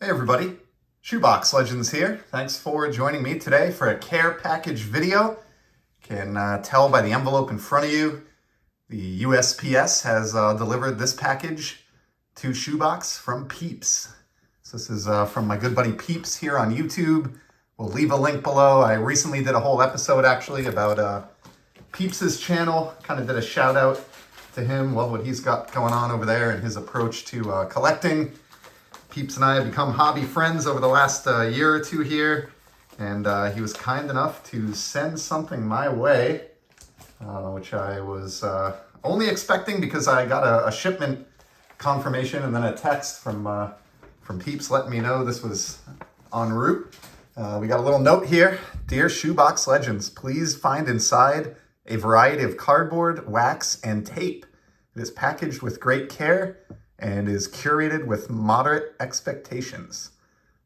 Hey everybody, Shoebox Legends here. Thanks for joining me today for a care package video. You can tell by the envelope in front of you, the USPS has delivered this package to Shoebox from Peeps. So this is from my good buddy Peeps here on YouTube. We'll leave a link below. I recently did a whole episode actually about Peeps' channel. Kind of did a shout out to him, love what he's got going on over there and his approach to collecting. Peeps and I have become hobby friends over the last year or two here, and he was kind enough to send something my way, which I was only expecting because I got a shipment confirmation and then a text from Peeps letting me know this was en route. We got a little note here. Dear Shoebox Legends, please find inside a variety of cardboard, wax, and tape. It is packaged with great care and is curated with moderate expectations.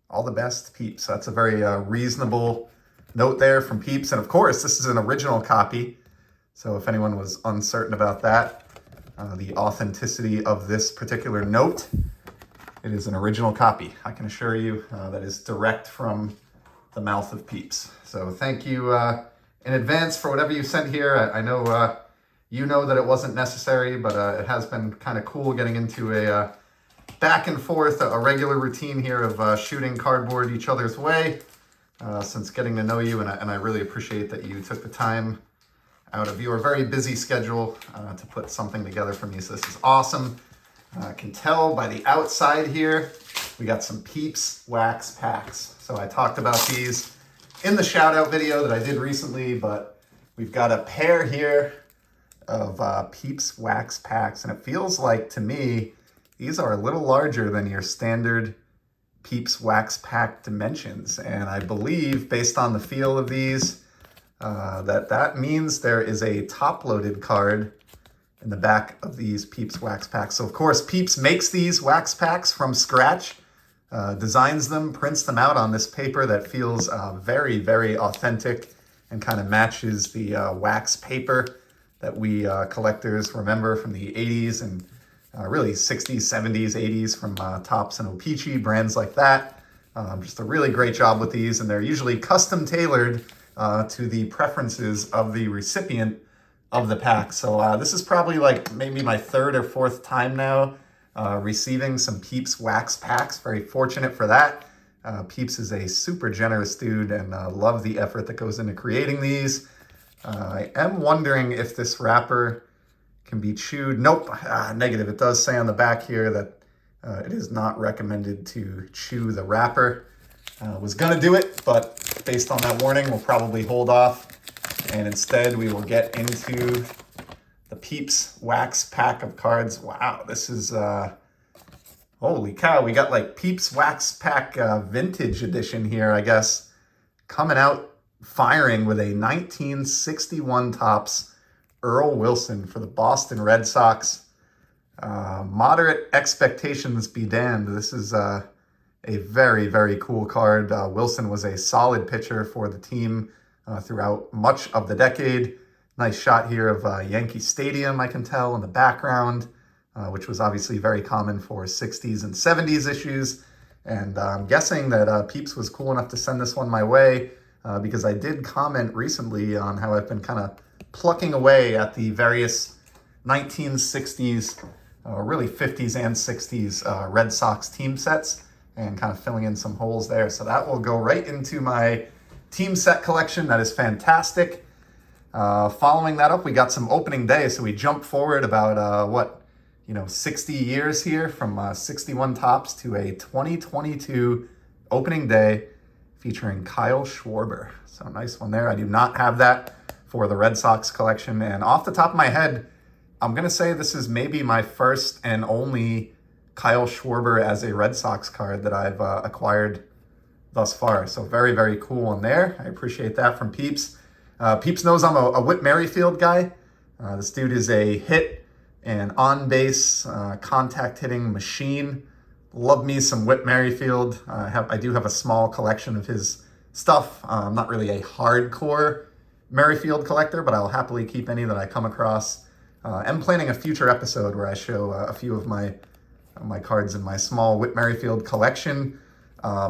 All the best, Peeps. So that's a very reasonable note there from Peeps. And of course, this is an original copy. So if anyone was uncertain about that, the authenticity of this particular note, it is an original copy. I can assure you that is direct from the mouth of Peeps. So thank you in advance for whatever you sent here. I know you know that it wasn't necessary, but it has been kind of cool getting into a back and forth, a regular routine here of shooting cardboard each other's way since getting to know you. And I really appreciate that you took the time out of your very busy schedule to put something together for me. So this is awesome. I can tell by the outside here, we got some Peeps Wax Packs. So I talked about these in the shout out video that I did recently, but we've got a pair here of Peeps Wax Packs, and it feels like to me these are a little larger than your standard Peeps Wax Pack dimensions, and I believe based on the feel of these that means there is a top-loaded card in the back of these Peeps Wax Packs. So of course Peeps makes these wax packs from scratch, designs them, prints them out on this paper that feels very, very authentic and kind of matches the wax paper that we collectors remember from the 80s and really 60s, 70s, 80s from Topps and O-Pee-Chee, brands like that. Just a really great job with these, and they're usually custom tailored to the preferences of the recipient of the pack. So this is probably like maybe my third or fourth time now receiving some Peeps Wax Packs. Very fortunate for that. Peeps is a super generous dude, and love the effort that goes into creating these. I am wondering if this wrapper can be chewed. Nope, negative. It does say on the back here that it is not recommended to chew the wrapper. Was gonna do it, but based on that warning, we'll probably hold off. And instead, we will get into the Peeps Wax Pack of cards. Wow, this is, holy cow. We got like Peeps Wax Pack Vintage Edition here, I guess, coming out firing with a 1961 Topps Earl Wilson for the Boston Red Sox. Moderate expectations be damned. This is a very, very cool card. Wilson was a solid pitcher for the team throughout much of the decade. Nice shot here of Yankee Stadium, I can tell, in the background, which was obviously very common for 60s and 70s issues. And I'm guessing that Peeps was cool enough to send this one my way because I did comment recently on how I've been kind of plucking away at the various 1960s, really 50s and 60s Red Sox team sets and kind of filling in some holes there. So that will go right into my team set collection. That is fantastic. Following that up, we got some opening day. So we jump forward about, 60 years here from 61 Topps to a 2022 opening day featuring Kyle Schwarber. So nice one there. I do not have that for the Red Sox collection. And off the top of my head, I'm going to say this is maybe my first and only Kyle Schwarber as a Red Sox card that I've acquired thus far. So very, very cool one there. I appreciate that from Peeps. Peeps knows I'm a Whit Merrifield guy. This dude is a hit and on-base contact hitting machine. Love me some Whit Merrifield. I do have a small collection of his stuff. I'm not really a hardcore Merrifield collector, but I'll happily keep any that I come across. I'm planning a future episode where I show a few of my cards in my small Whit Merrifield collection.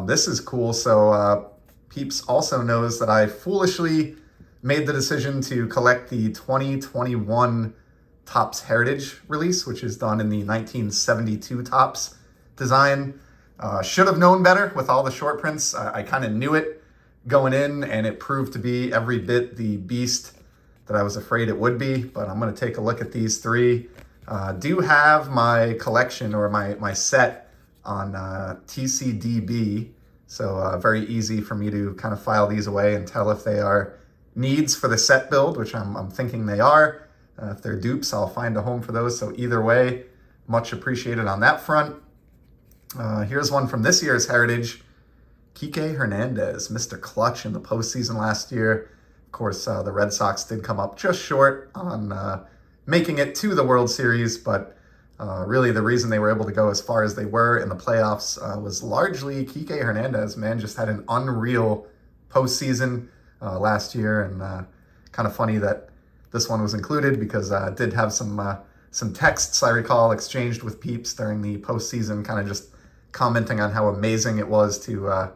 This is cool. So Peeps also knows that I foolishly made the decision to collect the 2021 Topps Heritage release, which is done in the 1972 Topps design. Should have known better with all the short prints. I kind of knew it going in, and it proved to be every bit the beast that I was afraid it would be. But I'm going to take a look at these three. Do have my collection or my set on TCDB, so very easy for me to kind of file these away and tell if they are needs for the set build, which I'm thinking they are. If they're dupes, I'll find a home for those. So either way, much appreciated on that front. Here's one from this year's Heritage. Kike Hernandez, Mr. Clutch in the postseason last year. Of course, the Red Sox did come up just short on making it to the World Series, but really the reason they were able to go as far as they were in the playoffs was largely Kike Hernandez. Man, just had an unreal postseason last year, and kind of funny that this one was included because I did have some texts I recall exchanged with Peeps during the postseason, kind of just commenting on how amazing it was to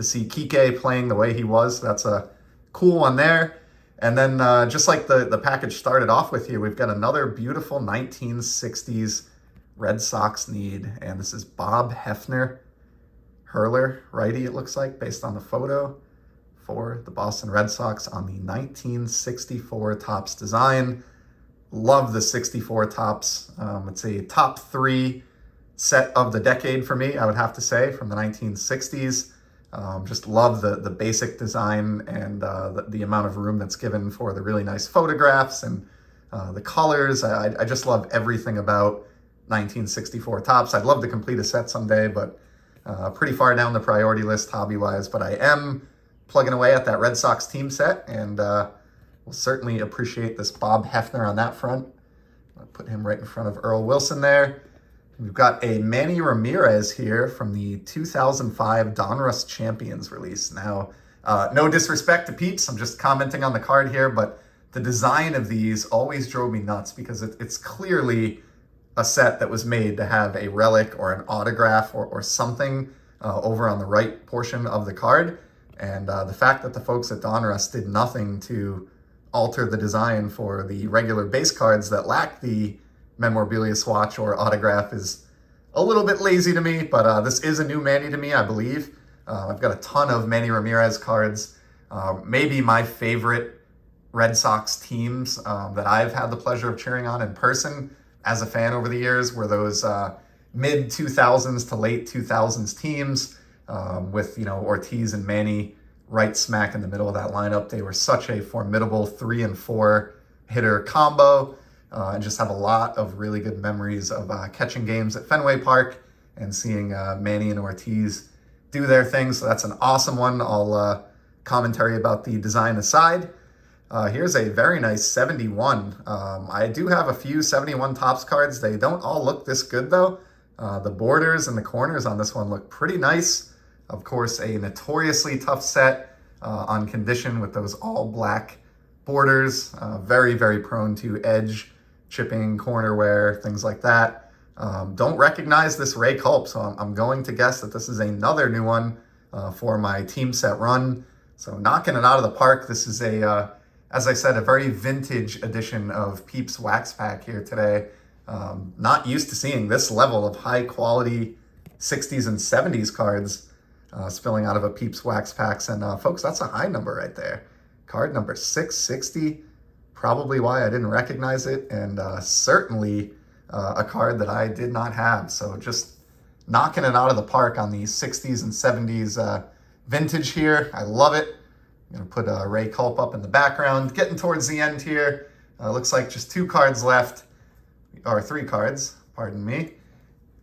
see Kike playing the way he was. That's a cool one there. And then just like the package started off with here, we've got another beautiful 1960s Red Sox need. And this is Bob Hefner, hurler, righty it looks like, based on the photo, for the Boston Red Sox on the 1964 Topps design. Love the 64 Topps. It's a top 3 set of the decade for me, I would have to say, from the 1960s. Just love the basic design and the amount of room that's given for the really nice photographs and the colors. I just love everything about 1964 Topps. I'd love to complete a set someday, but pretty far down the priority list hobby-wise. But I am plugging away at that Red Sox team set, and we'll certainly appreciate this Bob Hefner on that front. I'll put him right in front of Earl Wilson there. We've got a Manny Ramirez here from the 2005 Donruss Champions release. Now, no disrespect to Peeps, I'm just commenting on the card here, but the design of these always drove me nuts because it's clearly a set that was made to have a relic or an autograph or something over on the right portion of the card. And the fact that the folks at Donruss did nothing to alter the design for the regular base cards that lack the memorabilia swatch or autograph is a little bit lazy to me, but this is a new Manny to me, I believe. I've got a ton of Manny Ramirez cards. Maybe my favorite Red Sox teams that I've had the pleasure of cheering on in person as a fan over the years were those mid-2000s to late 2000s teams with, Ortiz and Manny right smack in the middle of that lineup. They were such a formidable 3 and 4 hitter combo. And just have a lot of really good memories of catching games at Fenway Park and seeing Manny and Ortiz do their thing. So that's an awesome one. All commentary about the design aside. Here's a very nice 71. I do have a few 71 Topps cards. They don't all look this good though. The borders and the corners on this one look pretty nice. Of course, a notoriously tough set on condition with those all black borders. Very, very prone to edge chipping, corner wear, things like that. Don't recognize this Ray Culp, so I'm going to guess that this is another new one for my team set run. So knocking it out of the park. This is as I said, a very vintage edition of Peeps Wax Pack here today. Not used to seeing this level of high quality 60s and 70s cards spilling out of a Peeps Wax Packs. And folks, that's a high number right there. Card number 660. Probably why I didn't recognize it, and certainly a card that I did not have. So just knocking it out of the park on the 60s and 70s vintage here. I love it. I'm going to put Ray Culp up in the background. Getting towards the end here. Looks like just 2 cards left, or 3 cards, pardon me.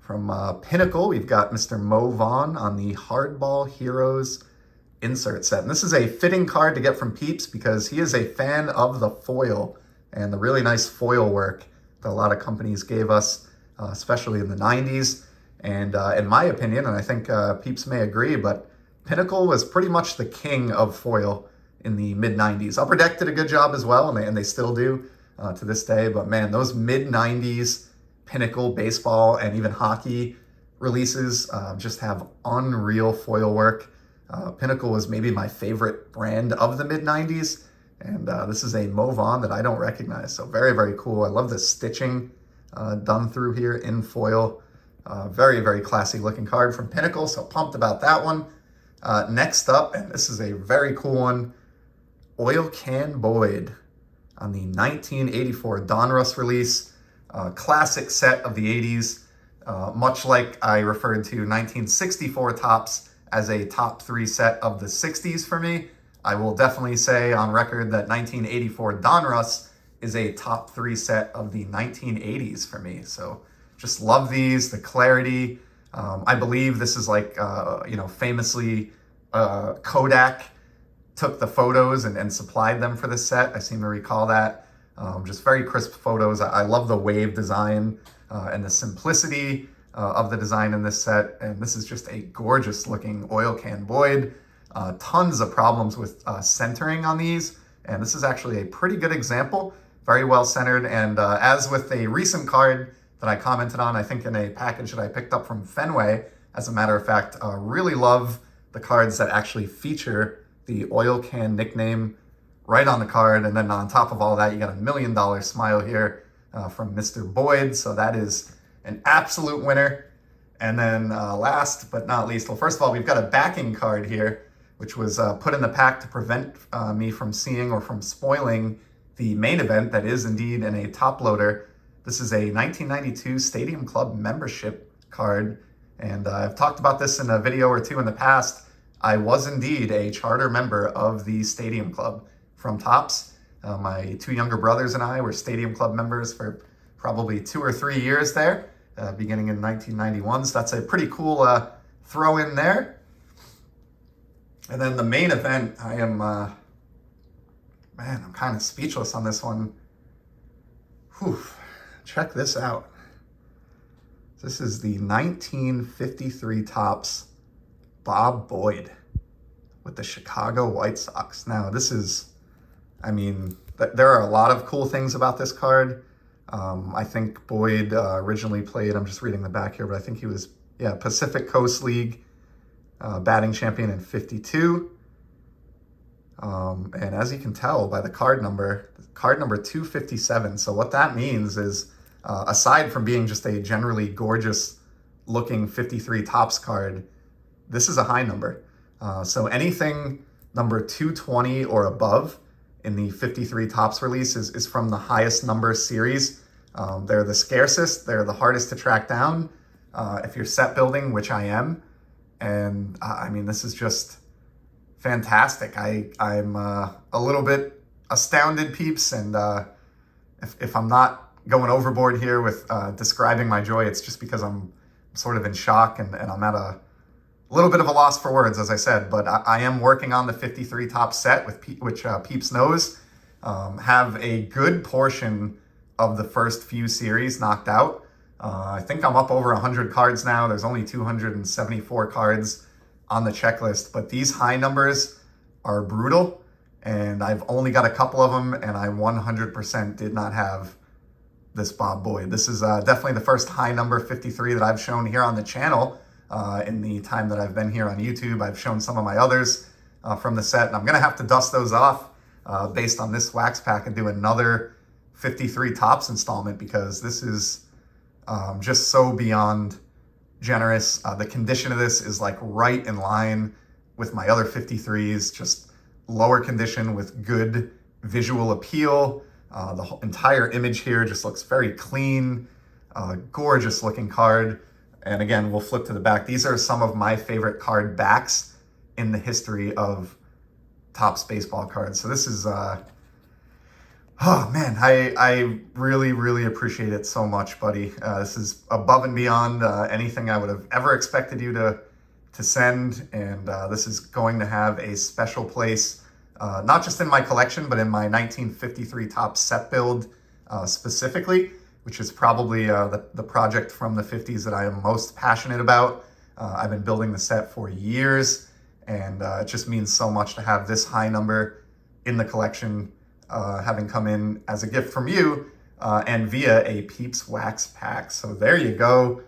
From Pinnacle, we've got Mr. Mo Vaughn on the Hardball Heroes insert set. And this is a fitting card to get from Peeps because he is a fan of the foil and the really nice foil work that a lot of companies gave us, especially in the 90s. And in my opinion, and I think Peeps may agree, but Pinnacle was pretty much the king of foil in the mid-90s. Upper Deck did a good job as well, and they still do to this day. But man, those mid-90s Pinnacle baseball and even hockey releases just have unreal foil work. Pinnacle was maybe my favorite brand of the mid-90s, and this is a Mauve that I don't recognize, so very, very cool. I love the stitching done through here in foil. Very, very classy looking card from Pinnacle, so pumped about that one. Next up, and this is a very cool one, Oil Can Boyd on the 1984 Donruss release. Classic set of the 80s. Much like I referred to 1964 Topps as a top 3 set of the 60s for me, I will definitely say on record that 1984 Donruss is a top 3 set of the 1980s for me. So just love these, the clarity. I believe this is like, famously Kodak took the photos and supplied them for the set. I seem to recall that. Just very crisp photos. I love the wave design and the simplicity of the design in this set. And this is just a gorgeous looking Oil Can Boyd. Tons of problems with centering on these. And this is actually a pretty good example. Very well centered. And as with a recent card that I commented on, I think in a package that I picked up from Fenway, as a matter of fact, really love the cards that actually feature the oil can nickname right on the card. And then on top of all that, you got $1 million smile here from Mr. Boyd. So that is an absolute winner. And then last but not least, well, first of all, we've got a backing card here, which was put in the pack to prevent me from seeing or from spoiling the main event that is indeed in a top loader. This is a 1992 Stadium Club membership card. And I've talked about this in a video or two in the past. I was indeed a charter member of the Stadium Club from Topps. My 2 younger brothers and I were Stadium Club members for probably 2 or 3 years there, beginning in 1991. So that's a pretty cool throw in there. And then the main event, I am, I'm kind of speechless on this one. Whew. Check this out. This is the 1953 Topps Bob Boyd with the Chicago White Sox. Now, this is, there are a lot of cool things about this card. I think Boyd originally played, I'm just reading the back here, but I think he was, Pacific Coast League batting champion in 52. And as you can tell by the card number 257. So what that means is, aside from being just a generally gorgeous looking 53 Topps card, this is a high number. So anything number 220 or above in the 53 Topps release is from the highest number series. They're the scarcest, they're the hardest to track down if you're set building, which I am. And this is just fantastic. I'm a little bit astounded, peeps, and if I'm not going overboard here with describing my joy, it's just because I'm sort of in shock and I'm at a little bit of a loss for words, as I said. But I am working on the 53 Topps set, which Peeps knows. Have a good portion of the first few series knocked out. I think I'm up over 100 cards now. There's only 274 cards on the checklist, but these high numbers are brutal, and I've only got a couple of them, and I 100% did not have this Bob Boyd. This is definitely the first high number 53 that I've shown here on the channel. In the time that I've been here on YouTube, I've shown some of my others from the set, and I'm gonna have to dust those off based on this wax pack and do another 53 Topps installment, because this is just so beyond generous. The condition of this is like right in line with my other 53s, just lower condition with good visual appeal. The entire image here just looks very clean, gorgeous looking card. And again, we'll flip to the back. These are some of my favorite card backs in the history of Topps baseball cards. So this is, oh man, I really, really appreciate it so much, buddy. This is above and beyond anything I would have ever expected you to send. And this is going to have a special place, not just in my collection, but in my 1953 Topps set build specifically, which is probably the project from the 50s that I am most passionate about. I've been building the set for years, and it just means so much to have this high number in the collection, having come in as a gift from you and via a Peeps Wax Pack. So there you go.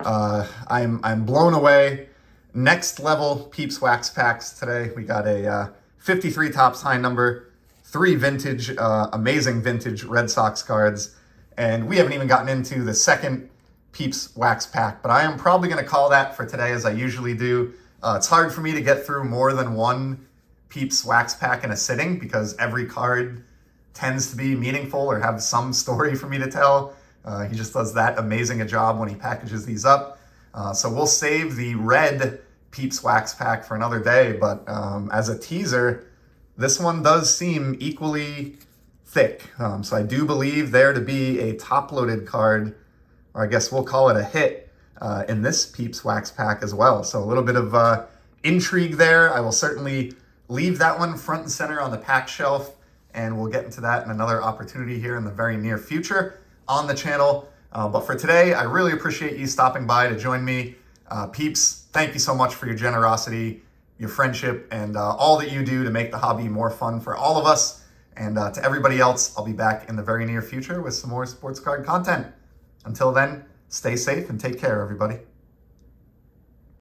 I'm blown away. Next level Peeps Wax Packs today. We got a 53 Topps high number, 3 vintage, amazing vintage Red Sox cards, and we haven't even gotten into the second Peeps Wax Pack, but I am probably going to call that for today as I usually do. It's hard for me to get through more than one Peeps Wax Pack in a sitting because every card tends to be meaningful or have some story for me to tell. He just does that amazing a job when he packages these up. So we'll save the red Peeps Wax Pack for another day, but as a teaser, this one does seem equally thick. So I do believe there to be a top-loaded card, or I guess we'll call it a hit, in this Peeps Wax Pack as well. So a little bit of intrigue there. I will certainly leave that one front and center on the pack shelf, and we'll get into that in another opportunity here in the very near future on the channel. But for today, I really appreciate you stopping by to join me. Peeps, thank you so much for your generosity, your friendship, and all that you do to make the hobby more fun for all of us. And to everybody else, I'll be back in the very near future with some more sports card content. Until then, stay safe and take care, everybody.